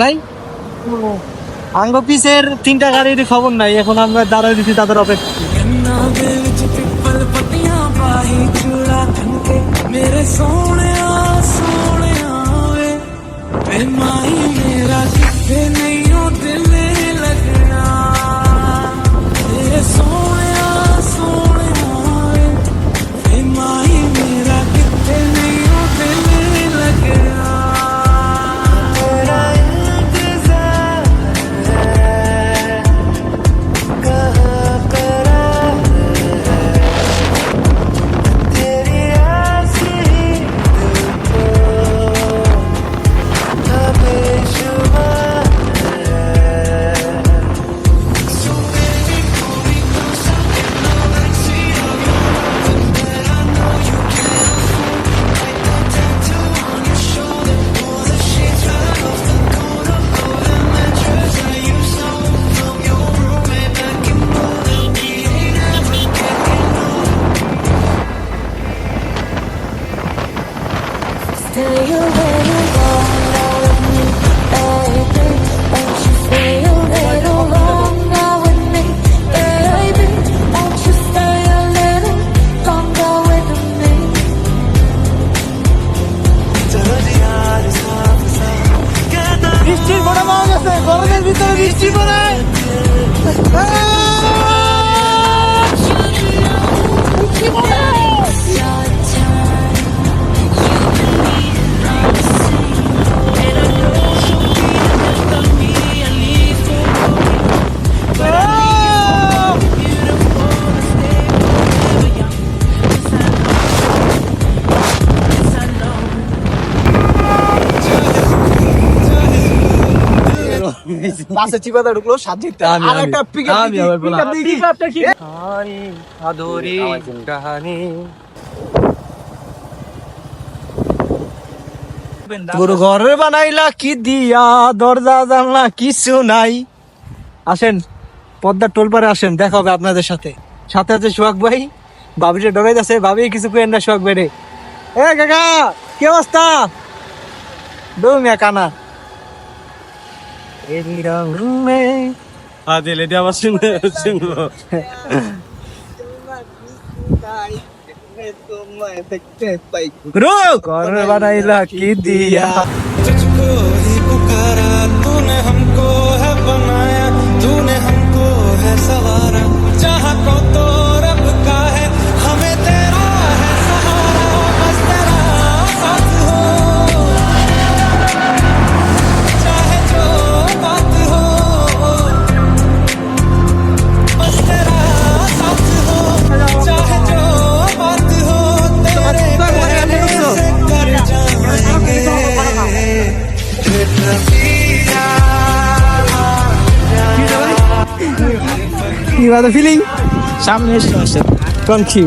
নাই আঙ্গ পিসের 3টা গাড়ির খবর নাই, এখন আমরা দাঁড়ায় দিচ্ছি তাদের অপেক্ষা। বাসে চিপাতে ঢুকলো সাজিতে আর একটা পিকআপটা কি আদরি কাহিনী তোর ঘর বানাইলা কি দিয়া, দরজা জানলা কিছু নাই। আসেন পদ্মার টোল পারে আসেন, দেখা হবে আপনাদের সাথে। সাথে আছে সোহাগ ভাই, ভাবিটা ডরাই যাচ্ছে, ভাবি কিছু কেন না সোহাগ ভাই রে। এ কাকা কি অবস্থা? দৌমিয়া কানা বানাইলা কি দিয়া, तुझको ही पुकारा तूने, हमको है बनाया तूने, हमको है सवारा, जहाँ को तो रब का है, हमें तेरा है सहारा, बस तेरा साथ हो चाहे जो बात हो, बस तेरा साथ हो चाहे जो बात हो, तेरे कहने से कर जाएंगे। কি বাদে ফিলিং সামনে এসে আসে কনকি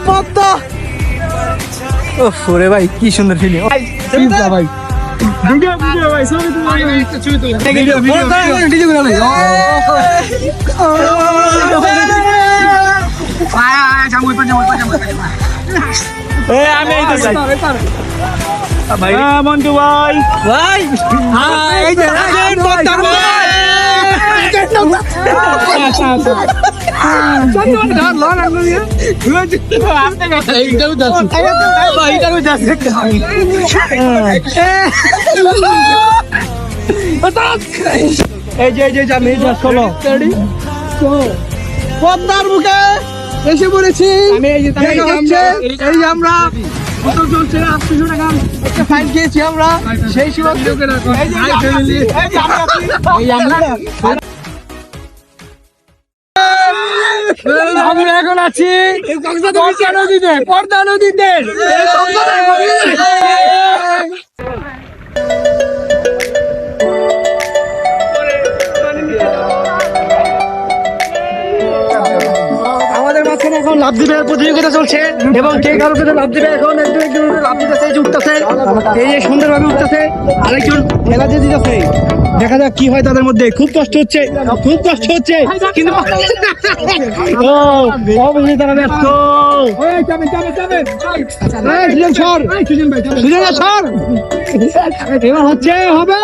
পদ্মা। ও ওরে ভাই কি সুন্দর ফিলিং ভাই। আমি ভাই মন্টু ভাই ভাই এই যে পদ্মা ভাই পদ্মার বুকে এসে পড়েছি। এই আমরা চলছে 800 টাকা একটা ফাইন খেয়েছি আমরা, সেই সময় আমরা এখন আছি পদ্মা নদীতে। আমাদের মাঝখানে এখন লাফ দিবে প্রতিযোগিতা চলছে এবং কে কারো পেছনে লাফ দিবে এখন একজন লাফ দিতেছে, এই যে উঠতেছে, এই যে সুন্দরভাবে উঠতেছে, আরেকজন খেলা দিয়ে দিতেছে। দেখা যাক কি হয় তাদের মধ্যে। খুব কষ্ট হচ্ছে, খুব কষ্ট হচ্ছে, কিন্তু অবশ্যই তারা ব্যস্ত। সুজন সর, সুজন সর, এবার হচ্ছে হবে।